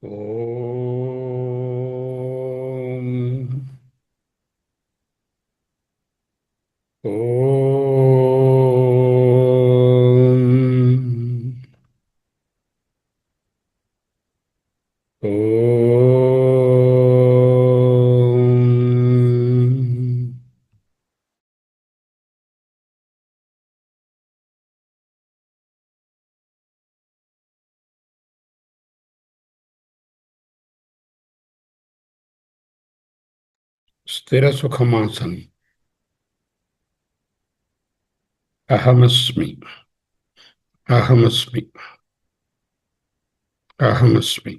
ఓం ఓం ఓం స్థిర సుఖమాసనం. అహమస్మి, అహమస్మి, అహమస్మి.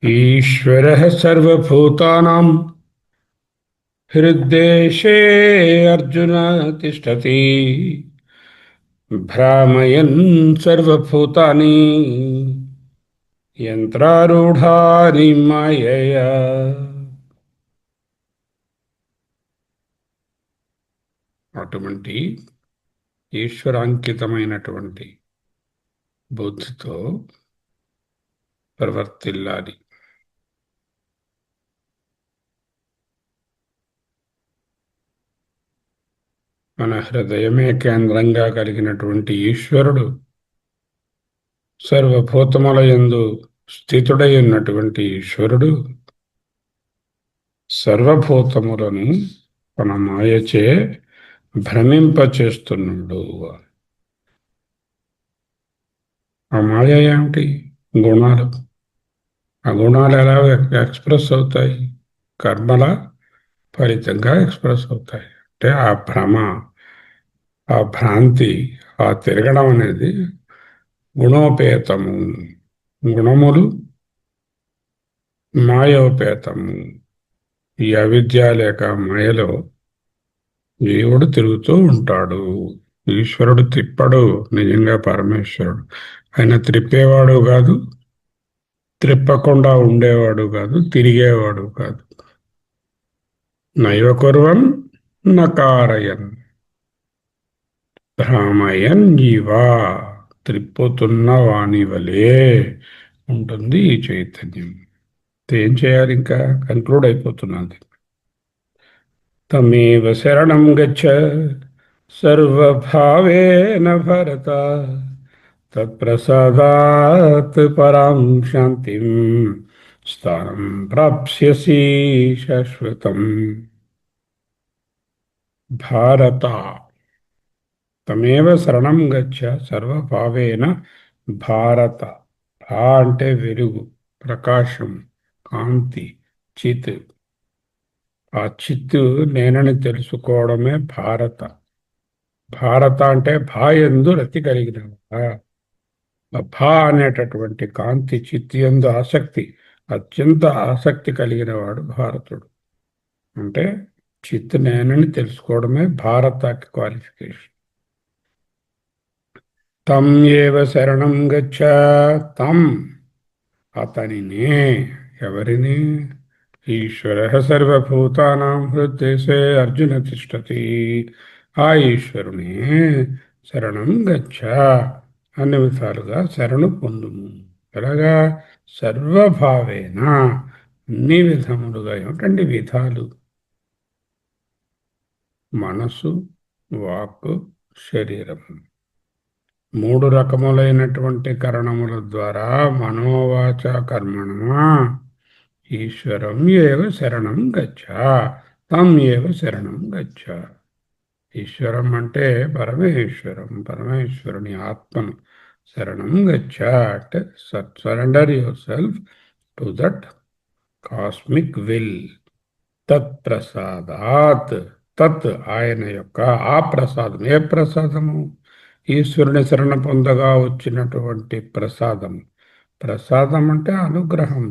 ఈశ్వరః సర్వభూతానాం హృద్దేశే అర్జున తిష్టతి భ్రామయన్ సర్వభూతాని యంత్రారూఢాని మాయయా. అటువంటి ఈశ్వరాంకితమైనటువంటి బుద్ధితో ప్రవర్తిల్లాలి. మన హృదయమే కేంద్రంగా కలిగినటువంటి ఈశ్వరుడు సర్వభూతముల యందు స్థితుడై ఉన్నటువంటి ఈశ్వరుడు సర్వభూతములను తన మాయచే భ్రమింపచేస్తున్నాడు. ఆ మాయ ఏమిటి? గుణాలు. ఆ గుణాలు ఎలా ఎక్స్ప్రెస్ అవుతాయి? కర్మల ఫలితంగా ఎక్స్ప్రెస్ అవుతాయి. అంటే ఆ భ్రమ, ఆ భ్రాంతి, ఆ తిరగడం అనేది గుణోపేతము. గుణములు మాయోపేతము. ఈ అవిద్య లేక మాయలో జీవుడు తిరుగుతూ ఉంటాడు. ఈశ్వరుడు తిప్పడు. నిజంగా పరమేశ్వరుడు ఆయన త్రిప్పేవాడు కాదు, త్రిప్పకుండా ఉండేవాడు కాదు, తిరిగేవాడు కాదు. నైవ కుర్వన్ నకారయన్ భ్రామయన్ జీవా. త్రిప్పుతున్న వాని వలే ఉంటుంది ఈ చైతన్యం. ఏం చేయాలి? ఇంకా కన్క్లూడ్ అయిపోతున్నది. తమేవ శరణం గచ్చ సర్వభావేన భరత తత్ప్రసాదాత్ పరాం శాంతిం స్థానం ప్రాప్స్యసి శాశ్వతం. భారత తమేవ శరణం గచ్చ సర్వభావేన భారత. భా అంటే వెలుగు, ప్రకాశం, కాంతి, చిత్. ఆ చిత్తు నేనని తెలుసుకోవడమే భారత. భారత అంటే భాయందు రతి కలిగిన భా అనేటటువంటి కాంతి చిత్తు యందు ఆసక్తి, అత్యంత ఆసక్తి కలిగిన వాడు భారతుడు. అంటే చిత్తు నేనని తెలుసుకోవడమే భారతకి క్వాలిఫికేషన్. తం ఏవ శరణం గచ్చ. తం అతనినే. ఎవరిని? ఈశ్వర సర్వభూతానాం హృద్దేశే అర్జున తిష్టతి. ఆ ఈశ్వరుని శరణం గచ్చ. అన్ని విధాలుగా శరణు పొందుము. ఎలాగా? సర్వభావేన, అన్ని విధములుగా. ఏమిటండి విధాలు? మనసు, వాక్కు, శరీరము. మూడు రకములైనటువంటి కరణముల ద్వారా మనోవాచ కర్మణ ఈశ్వరం ఏవ శరణం గచ్చ. తం ఏవ శరణం గచ్చ. ఈశ్వరం అంటే పరమేశ్వరం, పరమేశ్వరుని ఆత్మను శరణం గచ్చ. అంటే surrender your self to that cosmic will. తత్ ప్రసాదాత్. తత్ ఆయన యొక్క, ఆ ప్రసాదం. ఏ ప్రసాదము? ఈశ్వరుని శరణ పొందగా వచ్చినటువంటి ప్రసాదం. ప్రసాదం అంటే అనుగ్రహం.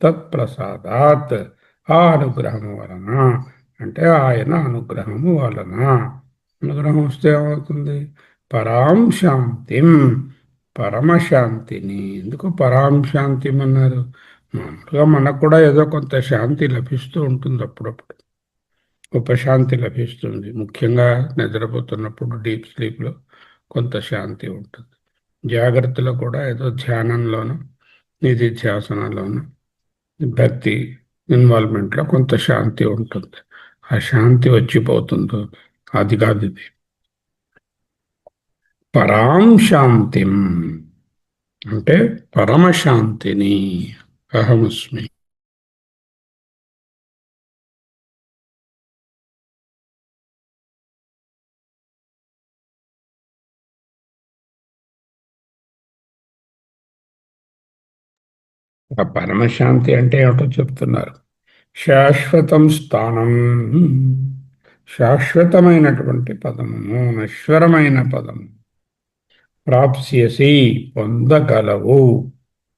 తత్ ప్రసాదాత్. ఆ అనుగ్రహము వలన, అంటే ఆయన అనుగ్రహము వలన. అనుగ్రహం వస్తే ఏమవుతుంది? పరాం శాంతిం, పరమశాంతిని. ఎందుకు పరాం శాంతిం అన్నారు? మామూలుగా మనకు కూడా ఏదో కొంత శాంతి లభిస్తూ ఉంటుంది అప్పుడప్పుడు. ఉపశాంతి లభిస్తుంది. ముఖ్యంగా నిద్రపోతున్నప్పుడు డీప్ స్లీప్లో కొంత శాంతి ఉంటుంది. జాగ్రత్తలో కూడా ఏదో ధ్యానంలోను నిధిధ్యాసనలోను భక్తి ఇన్వాల్వ్మెంట్లో కొంత శాంతి ఉంటుంది. ఆ శాంతి వచ్చిపోతుందో అది కాదు ఇది. పరాం శాంతిం అంటే పరమశాంతిని అహమస్మి. ఆ పరమశాంతి అంటే ఏమిటో చెప్తున్నారు. శాశ్వతం స్థానం, శాశ్వతమైనటువంటి పదమును, నశ్వరమైన పదము. ప్రాప్స్యసి పొందగలవు,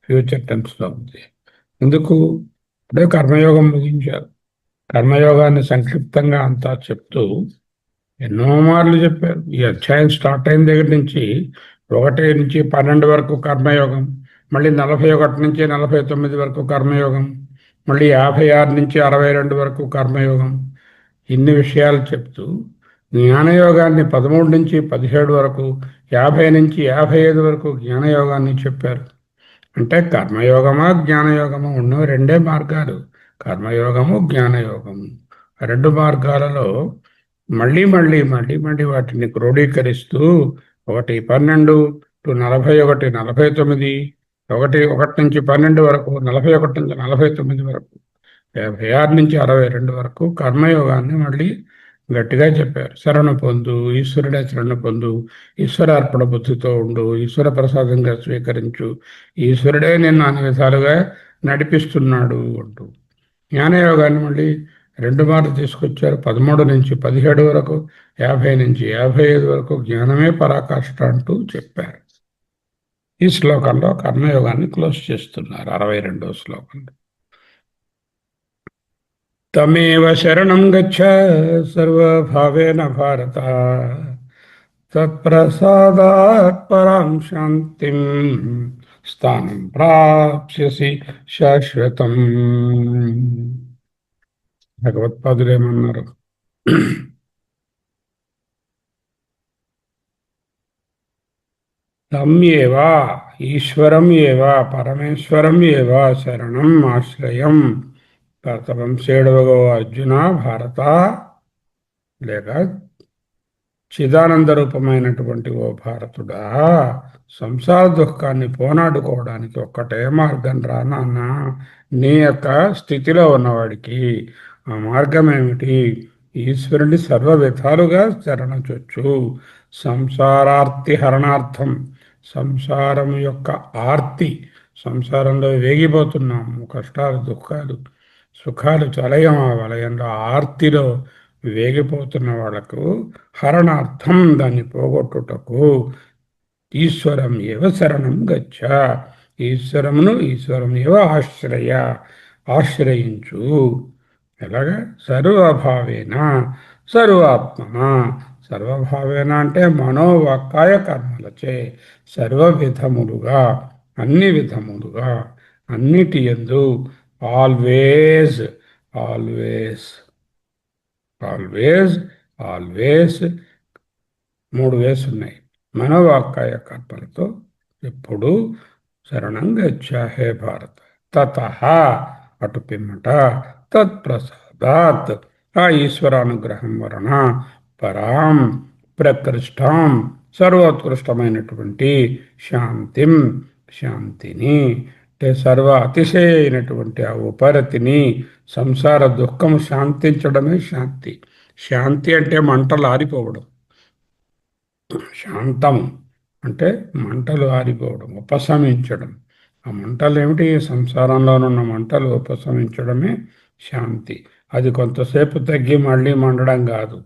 ఫ్యూచర్ టెన్స్లో ఉంది. ఎందుకు? ఇప్పుడే కర్మయోగం ముగించారు. కర్మయోగాన్ని సంక్షిప్తంగా అంతా చెప్తూ ఎన్నో మార్లు చెప్పారు. ఈ అధ్యాయం స్టార్ట్ అయిన దగ్గర నుంచి 1 నుంచి 12 వరకు కర్మయోగం, మళ్ళీ 41 నుంచి 49 వరకు కర్మయోగం, మళ్ళీ 56 నుంచి 62 వరకు కర్మయోగం. ఇన్ని విషయాలు చెప్తూ జ్ఞానయోగాన్ని 13 నుంచి 17 వరకు, 50 నుంచి 55 వరకు జ్ఞానయోగాన్ని చెప్పారు. అంటే కర్మయోగమా జ్ఞానయోగమా ఉన్నవి రెండే మార్గాలు, కర్మయోగము జ్ఞానయోగము. రెండు మార్గాలలో మళ్ళీ మళ్ళీ మళ్ళీ మళ్ళీ వాటిని క్రోడీకరిస్తూ 1:12 to 41, 49, 1 నుంచి 12 వరకు, 41 నుంచి 49 వరకు, 56 నుంచి 62 వరకు కర్మయోగాన్ని మళ్ళీ గట్టిగా చెప్పారు. శరణ పొందు, ఈశ్వరుడే శరణ పొందు, ఈశ్వర అర్పణ బుద్ధితో ఉండు, ఈశ్వర ప్రసాదంగా స్వీకరించు, ఈశ్వరుడే నిన్ను అన్ని విధాలుగా నడిపిస్తున్నాడు అంటూ. జ్ఞానయోగాన్ని మళ్ళీ 2 మార్లు తీసుకొచ్చారు. 13 నుంచి 17 వరకు, 50 నుంచి 55 వరకు జ్ఞానమే పరాకాష్ట అంటూ చెప్పారు. ఈ శ్లోకంలో కర్మయోగాన్ని క్లోజ్ చేస్తున్నారు 62వ శ్లోకంలో. తమేవ శరణం గచ్చ సర్వభావేన భారత, తత్ప్రసాదాత్ పరాం శాంతిం స్థానం ప్రాప్స్యసి శాశ్వతం. భగవత్పాదులేమన్నారు? తమ్యేవ, ఈశ్వరం ఏవ, పరమేశ్వరం ఏవ శరణం ఆశ్రయం. ప్రథమం 7వ అర్జున భారత, లేక చిదానంద రూపమైనటువంటి ఓ భారతుడా, సంసార దుఃఖాన్ని పోనాడుకోవడానికి ఒక్కటే మార్గం రా నాన్న. నీ యొక్క స్థితిలో ఉన్నవాడికి ఆ మార్గం ఏమిటి? ఈశ్వరుని సర్వ విధాలుగా శరణచొచ్చు. సంసారార్తి హరణార్థం, సంసారం యొక్క ఆర్తి, సంసారంలో వేగిపోతున్నాము, కష్టాలు దుఃఖాలు సుఖాలు చలయం, ఆ వలయంలో ఆర్తిలో వేగిపోతున్న వాళ్లకు హరణార్థం, దాన్ని పోగొట్టుటకు ఈశ్వరం ఏవ శరణం గచ్చ, ఈశ్వరం ఏవ ఆశ్రయ, ఆశ్రయించు. ఎలాగా? సర్వభావేన సర్వాత్మన. సర్వభావేన అంటే మనోవాక్కాయ కర్మలచే సర్వ విధములుగా, అన్ని విధములుగా, అన్నిటి యందు, ఆల్వేస్, ఆల్వేస్, ఆల్వేస్, ఆల్వేస్, 3 వేస్ ఉన్నాయి. మనోవాక్కాయ కర్మలతో ఎప్పుడు శరణం గచ్చ హే భారత. తతః అటు పిమ్మట, తత్ప్రసాదాత్ ఆ ఈశ్వరానుగ్రహం వలన, పరాం ప్రకృష్టాం సర్వోత్కృష్టమైనటువంటి శాంతిం, శాంతిని, అంటే సర్వ అతిశయ అయినటువంటి ఆ ఉపరతిని, సంసార దుఃఖం శాంతించడమే శాంతి. శాంతి అంటే మంటలు ఆరిపోవడం, శాంతం అంటే మంటలు ఆరిపోవడం, ఉపశమించడం. ఆ మంటలు ఏమిటి? సంసారంలోనున్న మంటలు ఉపశమించడమే శాంతి. అది కొంతసేపు తగ్గి మళ్ళీ మండడం కాదు,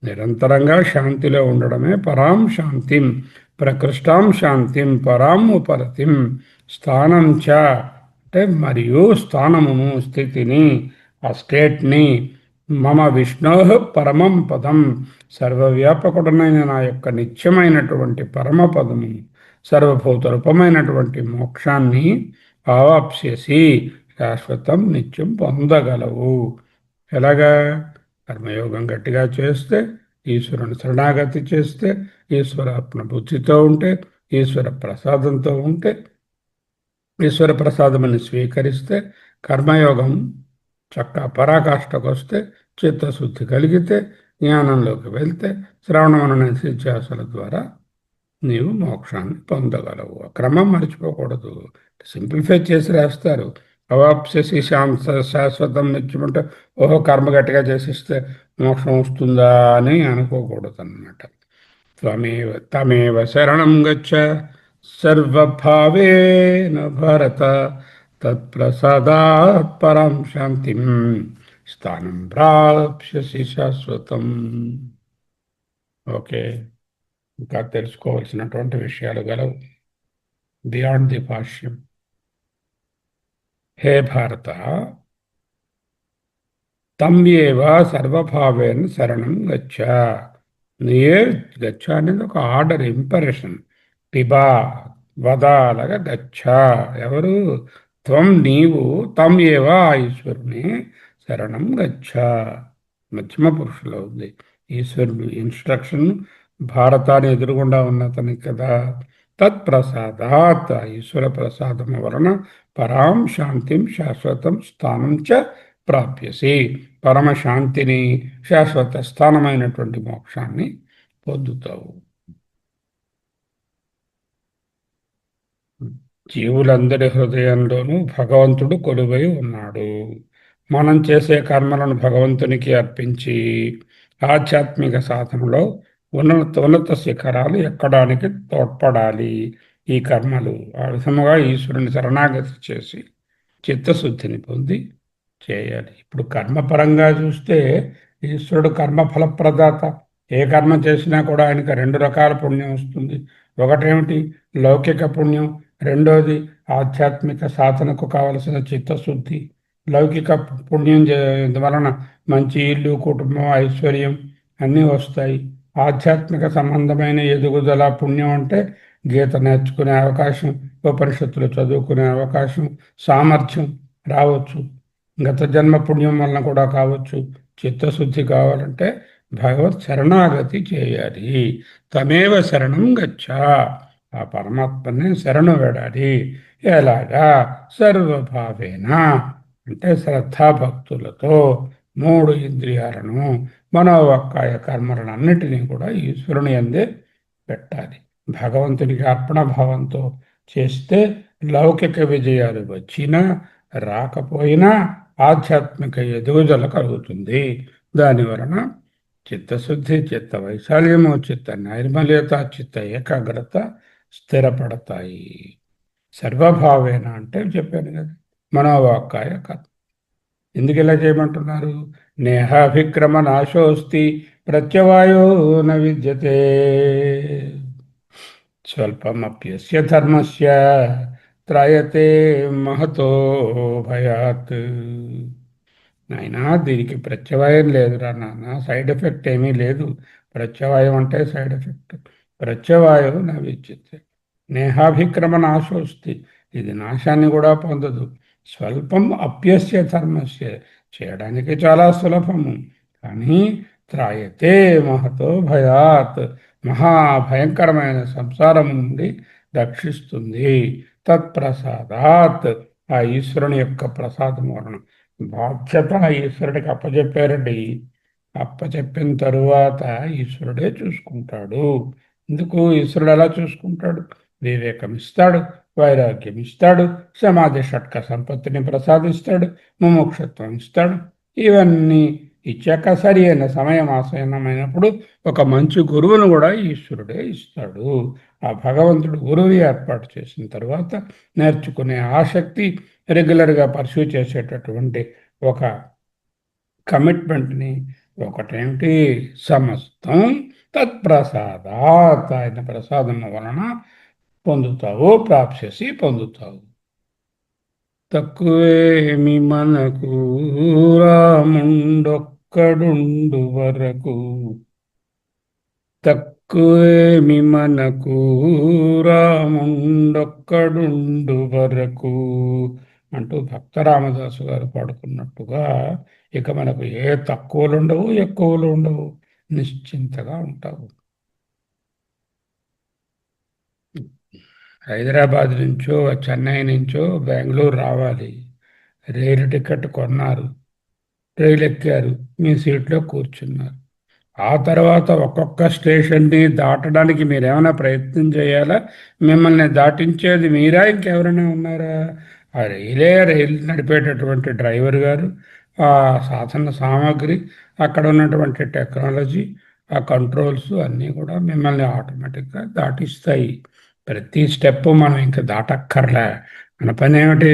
నిరంతరంగా శాంతిలో ఉండడమే పరాం శాంతిం, ప్రకృష్టాం శాంతిం, పరాం ఉపరతిం, స్థానం చ అంటే మరియు స్థానమును, స్థితిని, ఆ స్టేట్ని, మమ విష్ణో పరమం పదం, సర్వవ్యాపకుడనైన నా యొక్క నిత్యమైనటువంటి పరమపదము, సర్వభూత రూపమైనటువంటి మోక్షాన్ని ఆవాప్స్యసి, శాశ్వతం నిత్యం పొందగలవు. ఎలాగా? కర్మయోగం గట్టిగా చేస్తే, ఈశ్వరుని శరణాగతి చేస్తే, ఈశ్వరాత్మ బుద్ధితో ఉంటే, ఈశ్వర ప్రసాదంతో ఉంటే, ఈశ్వర ప్రసాదమని స్వీకరిస్తే, కర్మయోగం చక్కగా పరాకాష్ఠకు వస్తే, చిత్తశుద్ధి కలిగితే, జ్ఞానంలోకి వెళ్తే, శ్రవణ మనన నిధిధ్యాసల ద్వారా నీవు మోక్షాన్ని పొందగలవు. ఆ క్రమం మర్చిపోకూడదు. సింప్లిఫై చేసి రాస్తారు. అవాప్స్యసి శాశ్వతం నిత్యమంటే ఓహో కర్మ గట్టిగా చేసిస్తే మోక్షం వస్తుందా అని అనుకోకూడదు అన్నమాట. తమేవ శరణం గచ్చ సర్వభావేన భరత తత్ప్రసాదాత్ పరం శాంతిం స్థానం ప్రాప్స్యసి శాశ్వతం. ఓకే, ఇంకా తెలుసుకోవాల్సినటువంటి విషయాలు గలవు బియాండ్ ది భాష్యం. హే భారత, తమ్యేవ సర్వభావేన శరణం గచ్చ. నీయే గచ్చ అనేది ఒక ఆర్డర్, ఇంపరేషన్. పిబా, వద, అలాగా గచ్చ. ఎవరు? త్వం, నీవు. తం ఏవ, ఆ ఈశ్వరుని. శరణం గచ్చ, మధ్యమ పురుషులో ఉంది. ఈశ్వరుడు ఇన్స్ట్రక్షన్ భారతాన్ని ఎదురుగుండా ఉన్నతని కదా. తత్ప్రసాదాత్, ఈశ్వర ప్రసాదము వలన పరాం శాంతిం శాశ్వతం స్థానం చ ప్రాప్యసి, పరమశాంతిని, శాశ్వత స్థానమైనటువంటి మోక్షాన్ని పొందుతావు. జీవులందరి హృదయంలోనూ భగవంతుడు కొలువై ఉన్నాడు. మనం చేసే కర్మలను భగవంతునికి అర్పించి ఆధ్యాత్మిక సాధనలో ఉన్నత ఉన్నత శిఖరాలు ఎక్కడానికి తోడ్పడాలి ఈ కర్మలు. ఆ విధముగా ఈశ్వరుని శరణాగతి చేసి చిత్తశుద్ధిని పొంది చేయాలి. ఇప్పుడు కర్మపరంగా చూస్తే ఈశ్వరుడు కర్మ ఫలప్రదాత. ఏ కర్మ చేసినా కూడా ఆయనకు రెండు రకాల పుణ్యం వస్తుంది. ఒకటేమిటి? లౌకిక పుణ్యం. రెండోది ఆధ్యాత్మిక సాధనకు కావలసిన చిత్తశుద్ధి. లౌకిక పుణ్యం వలన మంచి ఇల్లు, కుటుంబం, ఐశ్వర్యం అన్నీ వస్తాయి. ఆధ్యాత్మిక సంబంధమైన ఎదుగుదల పుణ్యం అంటే గీత నేర్చుకునే అవకాశం, ఉపనిషత్తులు చదువుకునే అవకాశం, సామర్థ్యం రావచ్చు. గత జన్మ పుణ్యం వలన కూడా కావచ్చు. చిత్తశుద్ధి కావాలంటే భగవత్ శరణాగతి చేయాలి. తమేవ శరణం గచ్చ, ఆ పరమాత్మని శరణు వేడాలి. ఎలాగా? సర్వభావేన అంటే శ్రద్ధాభక్తులతో మూడు ఇంద్రియాలను, మనోవాక్కాయ కర్మలన్నిటినీ కూడా ఈశ్వరుని యందే పెట్టాలి. భగవంతునికి అర్పణ భావంతో చేస్తే లౌకిక విజయాలు వచ్చినా రాకపోయినా ఆధ్యాత్మిక ఎదుగుదల కలుగుతుంది. దాని వలన చిత్తశుద్ధి, చిత్త వైశాల్యము, చిత్త నైర్మల్యత, చిత్త ఏకాగ్రత స్థిరపడతాయి. సర్వభావేన అంటే చెప్పాను కదా, మనోవాక్కాయ కర్మ. ఎందుకు ఇలా చేయమంటున్నారు? నేహాభిక్రమ నాశోస్తి ప్రత్యవాయో న విద్యతే స్వల్పమప్యస్య ధర్మస్య త్రాయతే మహతో భయాత్. నాయనా, దీనికి ప్రత్యవాయం లేదురా నాన్న, సైడ్ ఎఫెక్ట్ ఏమీ లేదు. ప్రత్యవాయం అంటే సైడ్ ఎఫెక్ట్. ప్రత్యవాయం నా విద్యతే. నేహాభిక్రమ నాశోస్తి, ఇది నాశాన్ని కూడా పొందదు. స్వల్పం అప్యస్య ధర్మస్య, చేయడానికి చాలా సులభము, కానీ త్రాయతే మహతో భయాత్, మహాభయంకరమైన సంసారం నుండి రక్షిస్తుంది. తత్ప్రసాదాత్, ఆ ఈశ్వరుని యొక్క ప్రసాదం వలన. బాధ్యత ఈశ్వరుడికి అప్పచెప్పారండి. అప్పచెప్పిన తరువాత ఈశ్వరుడే చూసుకుంటాడు. ఎందుకు ఈశ్వరుడు ఎలా చూసుకుంటాడు? వివేకం ఇస్తాడు, వైరాగ్యం ఇస్తాడు, సమాధి షట్క సంపత్తిని ప్రసాదిస్తాడు, ముముక్షత్వం ఇస్తాడు. ఇవన్నీ ఇచ్చాక సరి అయిన సమయం ఆసన్నమైనప్పుడు ఒక మంచి గురువును కూడా ఈశ్వరుడే ఇస్తాడు. ఆ భగవంతుడు గురువుని ఏర్పాటు చేసిన తర్వాత నేర్చుకునే ఆసక్తి, రెగ్యులర్గా పర్సూ చేసేటటువంటి ఒక కమిట్మెంట్ని, ఒకటేమిటి? సమస్తం తత్ప్రసాదాత్, ఆయన ప్రసాదం వలన పొందుతావు. ప్రాప్స్యసి, పొందుతావు. తక్కువేమి మనకు రాముండొక్కడుండు వరకు, తక్కువేమి మనకు రాముండొక్కడుండు వరకు అంటూ భక్త రామదాసు గారు పాడుకున్నట్టుగా ఇక మనకు ఏ తక్కువలు ఉండవు, ఎక్కువలు ఉండవు. నిశ్చింతగా ఉంటావు. హైదరాబాద్ నుంచో చెన్నై నుంచో బెంగళూరు రావాలి. రైలు టికెట్ కొన్నారు, రైలు ఎక్కారు, మీ సీట్లో కూర్చున్నారు. ఆ తర్వాత ఒక్కొక్క స్టేషన్ని దాటడానికి మీరేమైనా ప్రయత్నం చేయాలా? మిమ్మల్ని దాటించేది మీరా, ఇంకెవరైనా ఉన్నారా? ఆ రైలు నడిపేటటువంటి డ్రైవర్ గారు, ఆ సాధన సామాగ్రి, అక్కడ ఉన్నటువంటి టెక్నాలజీ, ఆ కంట్రోల్స్ అన్నీ కూడా మిమ్మల్ని ఆటోమేటిక్గా దాటిస్తాయి. ప్రతి స్టెప్ మనం ఇంకా దాటక్కర్లే. మన పని ఏమిటి?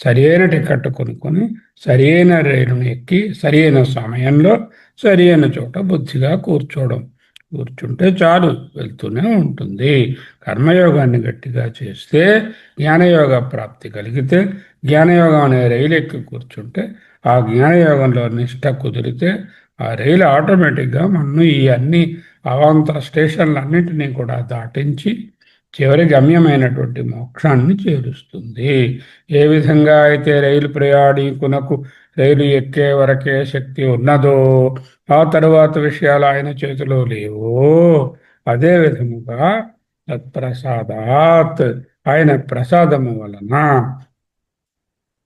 సరి అయిన టికెట్ కొనుక్కొని సరి అయిన రైలుని ఎక్కి సరి అయిన సమయంలో సరి అయిన చోట బుద్ధిగా కూర్చోవడం. కూర్చుంటే చాలు, వెళ్తూనే ఉంటుంది. కర్మయోగాన్ని గట్టిగా చేస్తే జ్ఞానయోగ ప్రాప్తి కలిగితే, జ్ఞానయోగం అనే రైలు ఎక్కి కూర్చుంటే, ఆ జ్ఞానయోగంలో నిష్ట కుదిరితే ఆ రైలు ఆటోమేటిక్గా మనం ఈ అన్ని అవాంతర స్టేషన్లన్నింటినీ కూడా దాటించి చివరి గమ్యమైనటువంటి మోక్షాన్ని చేరుస్తుంది. ఏ విధంగా అయితే రైలు ప్రయాణికునకు రైలు ఎక్కే వరకే శక్తి ఉన్నదో, ఆ తరువాత విషయాలు ఆయన చేతిలో లేవో, అదే విధముగా తత్ప్రసాదాత్, ఆయన ప్రసాదము వలన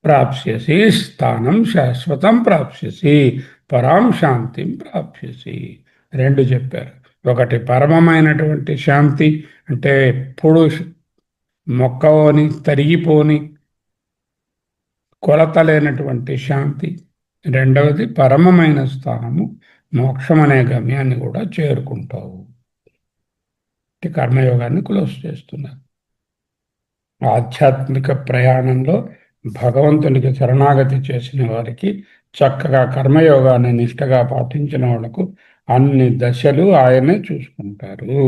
ప్రాప్స్యసి స్థానం శాశ్వతం ప్రాప్స్యసి, పరాం శాంతిం ప్రాప్స్యసి. రెండు చెప్పారు. ఒకటి పరమమైనటువంటి శాంతి, అంటే ఎప్పుడు మొక్కవని తరిగిపోని కొలత లేనటువంటి శాంతి. రెండవది పరమమైన స్థానము, మోక్షం అనే గమ్యాన్ని కూడా చేరుకుంటావు. కర్మయోగాన్ని క్లోజ్ చేస్తున్నారు. ఆధ్యాత్మిక ప్రయాణంలో భగవంతునికి శరణాగతి చేసిన వారికి, చక్కగా కర్మయోగాన్ని నిష్టగా పాటించిన వాళ్లకు అన్ని దశలు ఆయనే చూసుకుంటారు.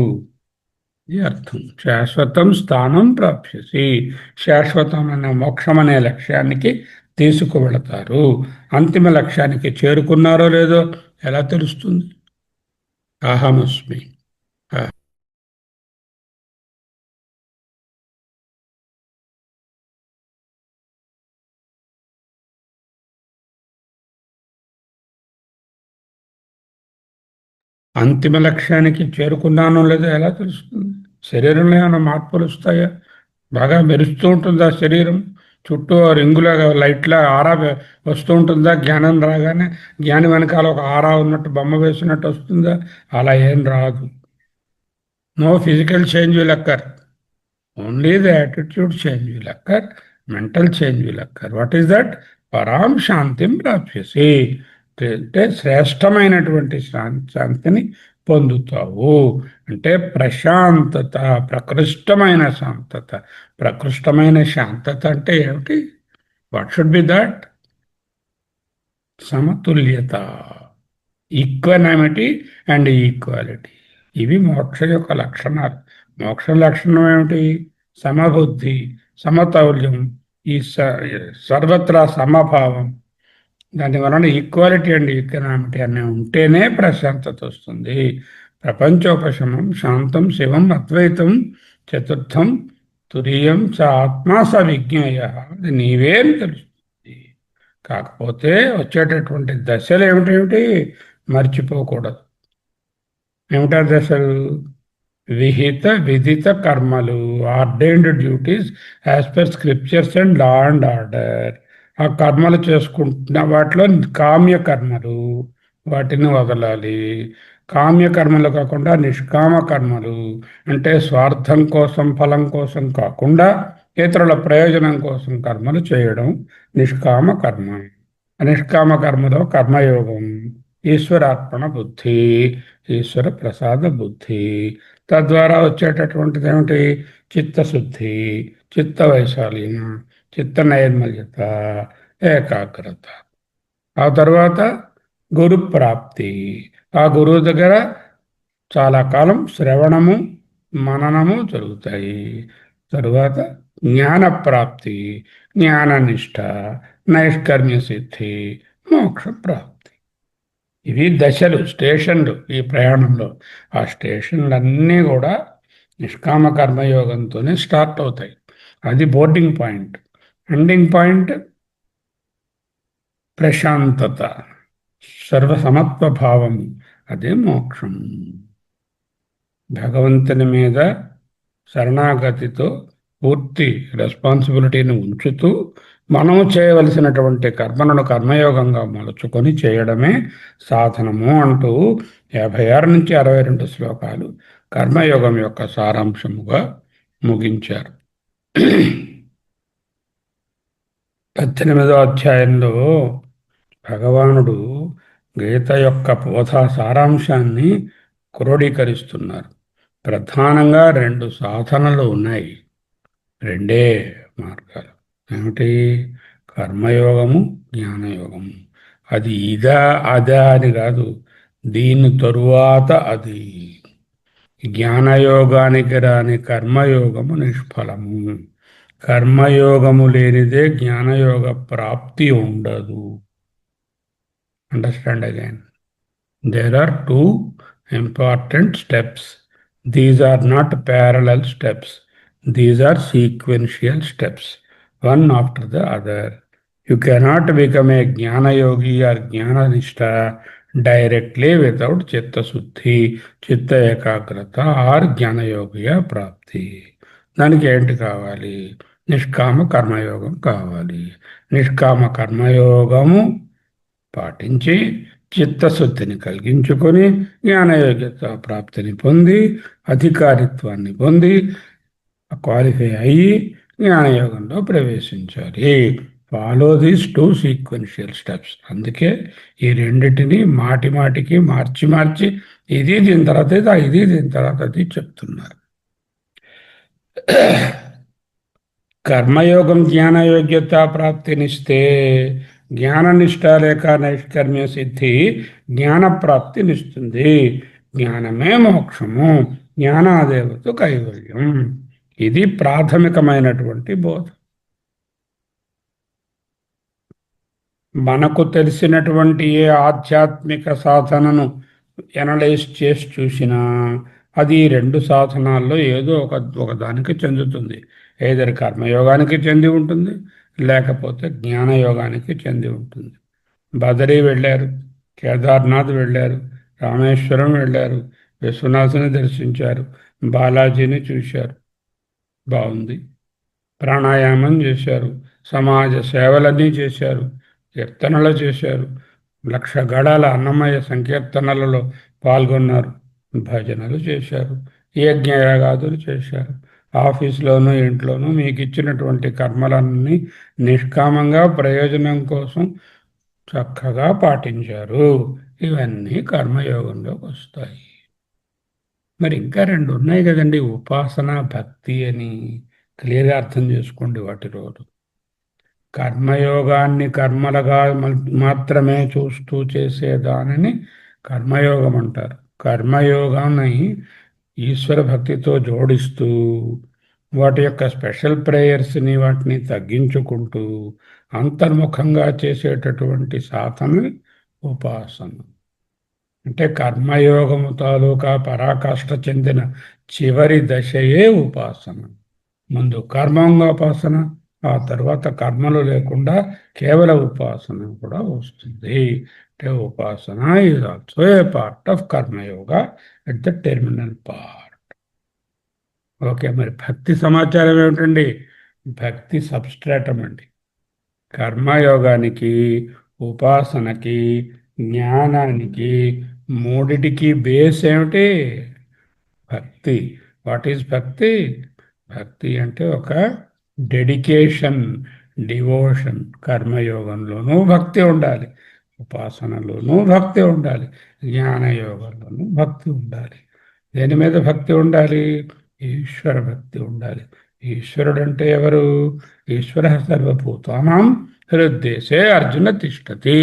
ఇది అర్థం. శాశ్వతం స్థానం ప్రాప్యసి, శాశ్వతమైన మోక్షం అనే లక్ష్యానికి తీసుకువెళతారు. అంతిమ లక్ష్యానికి చేరుకున్నారో లేదో ఎలా తెలుస్తుంది? అహమస్మి. అంతిమ లక్ష్యానికి చేరుకున్నానో లేదో ఎలా తెలుస్తుంది? శరీరంలో ఏమైనా మార్పులు వస్తాయా? బాగా మెరుస్తూ ఉంటుందా శరీరం? చుట్టూ రింగులాగా లైట్లా ఆరా వస్తూ ఉంటుందా? జ్ఞానం రాగానే జ్ఞాని వెనకాల ఒక ఆరా ఉన్నట్టు బొమ్మ వేసినట్టు వస్తుందా? అలా ఏం రాదు. No physical change will occur. Only the attitude change will occur, mental change will occur. What is that? పరాం శాంతిం ప్రాప్యసి, అంటే శ్రేష్టమైనటువంటి శాంతిని పొందుతావు. అంటే ప్రశాంతత, ప్రకృష్టమైన శాంతత. ప్రకృష్టమైన శాంతత అంటే ఏమిటి? What should be that? సమతుల్యత, ఈక్వనామిటీ అండ్ ఈక్వాలిటీ. ఇవి మోక్ష యొక్క లక్షణాలు. మోక్ష లక్షణం ఏమిటి? సమబుద్ధి, సమతౌల్యం, ఈ సర్వత్రా సమభావం. దాని వలన ఈక్వాలిటీ అండ్ ఈకనామిటీ అనే ఉంటేనే ప్రశాంతత వస్తుంది. ప్రపంచోపశమం శాంతం శివం అద్వైతం చతుర్థం తురీయం చ ఆత్మా స విజ్ఞేయ. అది నీవే అని తెలుస్తుంది. కాకపోతే వచ్చేటటువంటి దశలు ఏమిటేమిటి మర్చిపోకూడదు. ఏమిటా దశలు? విహిత విధిత కర్మలు, ordained duties as per scriptures and law and order. ఆ కర్మలు చేసుకుంటున్న వాటిలో కామ్య కర్మలు, వాటిని వదలాలి. కామ్య కర్మలు కాకుండా నిష్కామ కర్మలు, అంటే స్వార్థం కోసం ఫలం కోసం కాకుండా ఇతరుల ప్రయోజనం కోసం కర్మలు చేయడం నిష్కామ కర్మ. నిష్కామ కర్మలో కర్మయోగం, ఈశ్వరార్పణ బుద్ధి, ఈశ్వర ప్రసాద బుద్ధి. తద్వారా వచ్చేటటువంటిది ఏమిటి? చిత్తశుద్ధి, చిత్త వైశాల్యం, చిత్త నైర్మల్యత, ఏకాగ్రత. ఆ తర్వాత గురు ప్రాప్తి. ఆ గురువు దగ్గర చాలా కాలం శ్రవణము మననము జరుగుతాయి. తరువాత జ్ఞాన ప్రాప్తి, జ్ఞాననిష్ట, నైష్కర్మ్య సిద్ధి, మోక్ష ప్రాప్తి. ఇవి దశలు, స్టేషన్లు ఈ ప్రయాణంలో. ఆ స్టేషన్లన్నీ కూడా నిష్కామ కర్మయోగంతోనే స్టార్ట్ అవుతాయి. అది బోర్డింగ్ పాయింట్. ఎండింగ్ పాయింట్ ప్రశాంతత, సర్వసమత్వ భావము, అదే మోక్షం. భగవంతుని మీద శరణాగతితో పూర్తి రెస్పాన్సిబిలిటీని ఉంచుతూ మనము చేయవలసినటువంటి కర్మలను కర్మయోగంగా మలుచుకొని చేయడమే సాధనము అంటూ 56 నుంచి 62 శ్లోకాలు కర్మయోగం యొక్క సారాంశముగా ముగించారు. 18వ అధ్యాయంలో భగవానుడు గీత యొక్క బోధా సారాంశాన్ని క్రోడీకరిస్తున్నారు. ప్రధానంగా 2 సాధనలు ఉన్నాయి, 2 మార్గాలు. ఏమిటి? కర్మయోగము, జ్ఞానయోగము. అది ఇదా అదా అని కాదు, దీని తరువాత అది. జ్ఞానయోగానికి రాని కర్మయోగము నిష్ఫలము. కర్మయోగము లేనిదే జ్ఞానయోగ ప్రాప్తి ఉండదు. Understand again. There are 2 important steps. These are not parallel steps. These are sequential steps, one after the other. You cannot become a Jnana Yogi or Jnana Nishtha directly without Chitta Suddhi, Chitta Ekagrata or Jnana Yogiya Prapti. దానికి ఏంటి కావాలి? నిష్కామ కర్మయోగం కావాలి. నిష్కామ కర్మయోగము పాటించి చిత్తశుద్ధిని కలిగించుకొని జ్ఞానయోగ్యత ప్రాప్తిని పొంది అధికారిత్వాన్ని పొంది క్వాలిఫై అయ్యి జ్ఞానయోగంలో ప్రవేశించాలి. Follow these 2 sequential steps. అందుకే ఈ రెండింటిని మాటి మాటికి మార్చి మార్చి ఇది దీని తర్వాత ఇది దీని తర్వాత అది చెప్తున్నారు. కర్మయోగం జ్ఞానయోగ్యత ప్రాప్తినిస్తే జ్ఞాననిష్ట లేక నైష్కర్మ్య సిద్ధి జ్ఞానప్రాప్తినిస్తుంది. జ్ఞానమే మోక్షము, జ్ఞానాదేవత కైవల్యం. ఇది ప్రాథమికమైనటువంటి బోధ. మనకు తెలిసినటువంటి ఏ ఆధ్యాత్మిక సాధనను ఎనలైజ్ చేసి చూసినా అది 2 సాధనాల్లో ఏదో ఒకదానికి చెందుతుంది. ఏదైనా కర్మయోగానికి చెంది ఉంటుంది, లేకపోతే జ్ఞానయోగానికి చెంది ఉంటుంది. బదరీ వెళ్ళారు, కేదార్నాథ్ వెళ్ళారు, రామేశ్వరం వెళ్ళారు, విశ్వనాథుని దర్శించారు, బాలాజీని చూశారు, బాగుంది. ప్రాణాయామం చేశారు, సమాజ సేవలన్నీ చేశారు, కీర్తనలు చేశారు, 1,00,000 గడాల అన్నమయ్య సంకీర్తనలలో పాల్గొన్నారు, భజనలు చేశారు, యజ్ఞయాగాదులు చేశారు. ఆఫీసులోనూ ఇంట్లోనూ మీకు ఇచ్చినటువంటి కర్మలన్నీ నిష్కామంగా ప్రయోజనం కోసం చక్కగా పాటించారు. ఇవన్నీ కర్మయోగంలోకి వస్తాయి. మరి ఇంకా 2 ఉన్నాయి కదండి, ఉపాసన, భక్తి అని. క్లియర్గా అర్థం చేసుకోండి వాటి రోజు. కర్మయోగాన్ని కర్మలుగా మాత్రమే చూస్తూ చేసేదానిని కర్మయోగం అంటారు. కర్మయోగాన్ని ఈశ్వర భక్తితో జోడిస్తూ వాటి యొక్క స్పెషల్ ప్రేయర్స్ని వాటిని తగ్గించుకుంటూ అంతర్ముఖంగా చేసేటటువంటి సాధన ఉపాసన. అంటే కర్మయోగము తాలూకా పరాకాష్ఠ చెందిన చివరి దశయే ఉపాసన. ముందు కర్మంగోపాసన, ఆ తర్వాత కర్మలు లేకుండా కేవల ఉపాసన కూడా వస్తుంది. అంటే ఉపాసన is also a part of karma yoga at the terminal part. Okay, మరి భక్తి సమాచారం ఏమిటండి? భక్తి సబ్స్ట్రాటం అండి. కర్మయోగానికి, ఉపాసనకి, జ్ఞానానికి, మూడిటికి బేస్ ఏమిటి? భక్తి. వాట్ ఈజ్ భక్తి? భక్తి అంటే ఒక డెడికేషన్, డివోషన్. కర్మయోగంలోనూ భక్తి ఉండాలి, ఉపాసనలోనూ భక్తి ఉండాలి, జ్ఞానయోగంలోనూ భక్తి ఉండాలి. దేని మీద భక్తి ఉండాలి? ఈశ్వర భక్తి ఉండాలి. ఈశ్వరుడు అంటే ఎవరు? ఈశ్వర సర్వభూతానాం హృద్దేశే అర్జున తిష్టతి.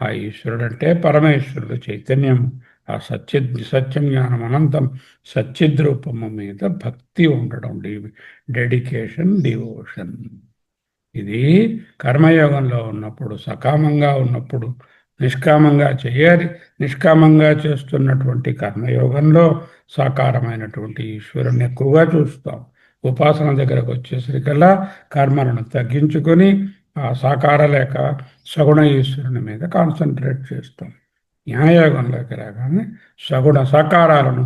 ఆ ఈశ్వరుడు అంటే పరమేశ్వరుడు, చైతన్యం. ఆ సత్యం జ్ఞానం అనంతం సచ్చిద్రూపము మీద భక్తి ఉండడం, డెడికేషన్, డివోషన్. ఇది కర్మయోగంలో ఉన్నప్పుడు, సకామంగా ఉన్నప్పుడు నిష్కామంగా చేయాలి. నిష్కామంగా చేస్తున్నటువంటి కర్మయోగంలో సాకారమైనటువంటి ఈశ్వరుని ఎక్కువగా చూస్తాం. ఉపాసన దగ్గరకు వచ్చేసరికల్లా కర్మలను తగ్గించుకొని ఆ సాకార లేక సగుణ ఈశ్వరుని మీద కాన్సన్ట్రేట్ చేస్తాం. న్యాయయోగంలోకి రాగానే సగుణ సాకారాలను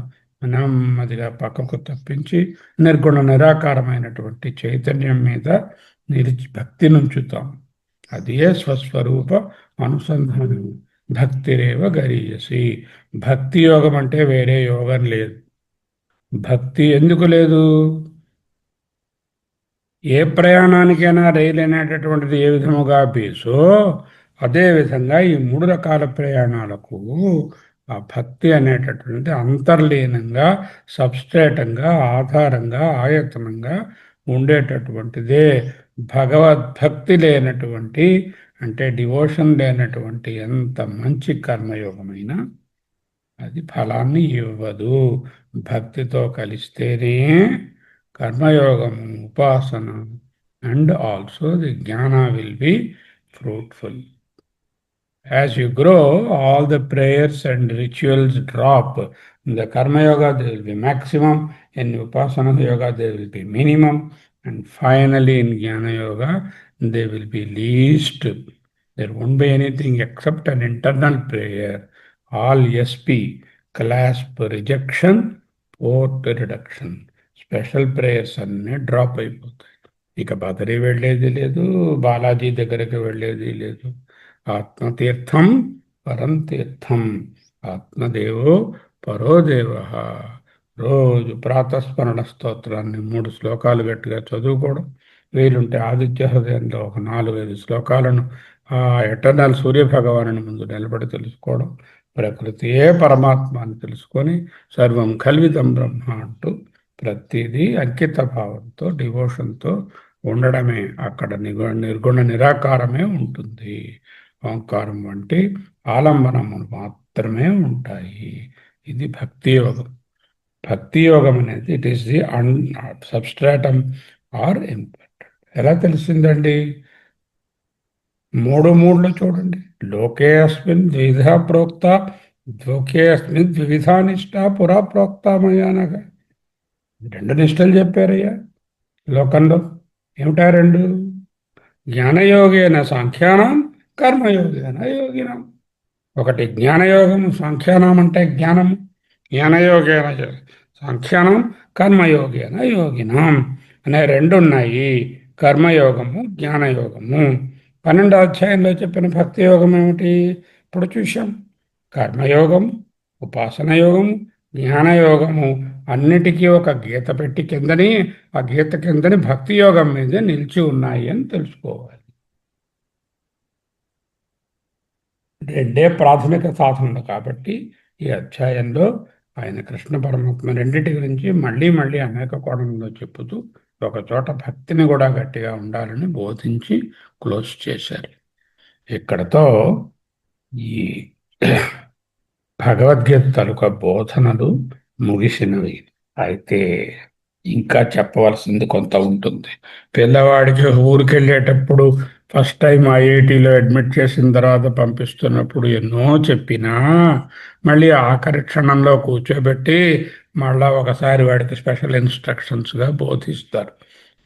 నెమ్మదిగా పక్కకు తప్పించి నిర్గుణ నిరాకారమైనటువంటి చైతన్యం మీద భక్తి నుంచుతాం. అదే స్వస్వరూప అనుసంధానం. భక్తిరేవ గరీయసి. భక్తి యోగం అంటే వేరే యోగం లేదు. భక్తి ఎందుకు లేదు? ఏ ప్రయాణానికైనా రైలు అనేటటువంటిది ఏ విధముగా బేసో అదేవిధంగా ఈ మూడు రకాల ప్రయాణాలకు ఆ భక్తి అనేటటువంటిది అంతర్లీనంగా, సబ్స్ట్రేటంగా, ఆధారంగా, ఆయతనంగా ఉండేటటువంటిదే. భగవద్భక్తి లేనటువంటి, అంటే డివోషన్ లేనటువంటి ఎంత మంచి కర్మయోగమైన అది ఫలాన్ని ఇవ్వదు. భక్తితో కలిస్తేనే కర్మయోగము, ఉపాసన అండ్ ఆల్సో ది జ్ఞాన will be fruitful. As you grow, all the prayers and rituals drop. In the Karma Yoga, there will be maximum. In Vipassana Yoga, there will be minimum. And finally, in Jnana Yoga, they will be least. There won't be anything except an internal prayer. All SP, clasp rejection, port reduction. Special prayers అన్నీ drop అయిపోతాయి. ఇక బదరి వెళ్ళేది లేదు, బాలాజీ దగ్గరికి వెళ్ళేది లేదు. ఆత్మతీర్థం పరం తీర్థం. ఆత్మదేవో పరోదేవ. రోజు ప్రాతస్మరణ స్తోత్రాన్ని 3 శ్లోకాలు గట్టిగా చదువుకోవడం, వీలుంటే ఆదిత్య హృదయంలో ఒక 4-5 శ్లోకాలను ఆ ఎటర్నల్ సూర్యభగవాను ముందు నిలబడి తెలుసుకోవడం, ప్రకృతియే పరమాత్మ అని తెలుసుకొని సర్వం కల్వితం బ్రహ్మ అంటూ ప్రతిదీ అంకిత భావంతో, డివోషన్తో ఉండడమే. అక్కడ నిర్గుణ నిరాకారమే ఉంటుంది. ఓంకారం వంటి ఆలంబనములు మాత్రమే ఉంటాయి. ఇది భక్తి యోగం. భక్తి యోగం అనేది it is the substratum or important. ఎలా తెలిసిందండి? 3 చూడండి. లోకే అస్మిన్ ద్విధ ప్రోక్త, లోకే అస్మిన్ ద్విధా నిష్ఠ పురా ప్రోక్తమయ్యానగా 2 నిష్టలు చెప్పారయ్యా లోకంలో. ఏమిటా 2? జ్ఞానయోగేన సాంఖ్యానం, కర్మయోగేన యోగినం. ఒకటి జ్ఞానయోగము, సాంఖ్యానం అంటే జ్ఞానము, జ్ఞానయోగేన సాంఖ్యానం, కర్మయోగేన యోగినం అనే 2 ఉన్నాయి. కర్మయోగము, జ్ఞానయోగము. 12వ అధ్యాయంలో చెప్పిన భక్తి యోగం ఏమిటి? ఇప్పుడు చూశాం. కర్మయోగము, ఉపాసన యోగము, జ్ఞానయోగము అన్నిటికీ ఒక గీత పెట్టి కిందని, ఆ గీత కిందని భక్తి యోగం మీద నిలిచి ఉన్నాయి అని తెలుసుకోవాలి. 2 ప్రాథమిక సాధనలు కాబట్టి ఈ అధ్యాయంలో ఆయన కృష్ణ పరమాత్మ రెండింటి గురించి మళ్ళీ మళ్ళీ అనేక కోణంలో చెప్పుతూ ఒక చోట భక్తిని కూడా గట్టిగా ఉండాలని బోధించి క్లోజ్ చేశారు. ఇక్కడతో ఈ భగవద్గీత తాలూకా బోధనలు ముగిసినవి. అయితే ఇంకా చెప్పవలసింది కొంత ఉంటుంది. పిల్లవాడికి ఊరికెళ్ళేటప్పుడు ఫస్ట్ టైం ఐఐటిలో అడ్మిట్ చేసిన తర్వాత పంపిస్తున్నప్పుడు ఎన్నో చెప్పినా మళ్ళీ ఆఖరి క్షణంలో కూర్చోబెట్టి మళ్ళా ఒకసారి వాడికి స్పెషల్ ఇన్స్ట్రక్షన్స్గా బోధిస్తారు.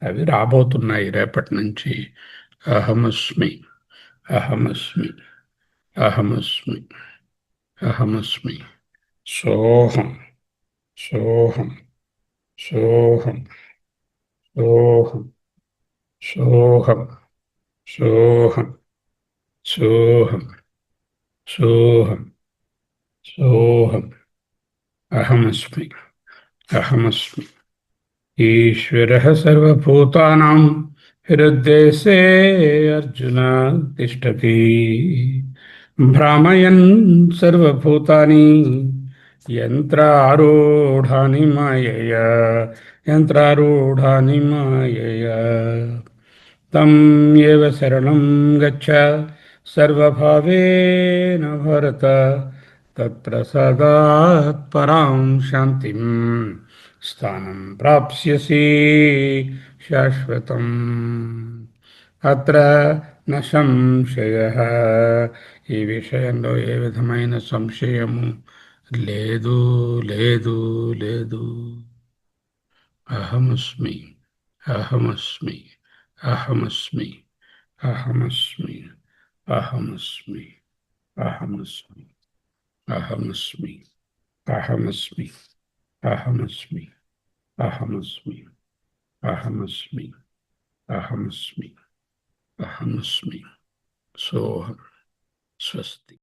అవి రాబోతున్నాయి రేపటి నుంచి. అహమస్మి, అహమస్మి, అహమస్మి, అహమస్మి, సోహం, సోహం, సోహం, సోహం, సోహం, సోహం, సోహం, సోహం, సోహం. అహమస్మి, అహమస్మి. ఈశ్వరః సర్వభూతానాం హృద్దేశే అర్జున తిష్టతి. భ్రామయన్ సర్వభూతాని యంత్రారూఢాని మాయయా, యంత్రారూఢాని మాయయా. తం ఏవ శరణం గచ్చ సర్వభావేన భరత. తత్ప్రసాదాత్ పరాం శాంతిం స్థానం ప్రాప్స్యసి శాశ్వతం. అత్ర న సంశయః. ఈ విషయంలో ఏ విధమైన సంశయము లేదు, లేదు, లేదు. అహమస్మి, అహమస్మి, అహమస్మి, అహమస్మి, అహమస్మి, అహమస్మి, అహమస్మి, అహమస్మి, అహమస్మి, అహమస్మి, అహమస్మి, అహమస్మి, అహమస్మి. సోహం. స్వస్తి.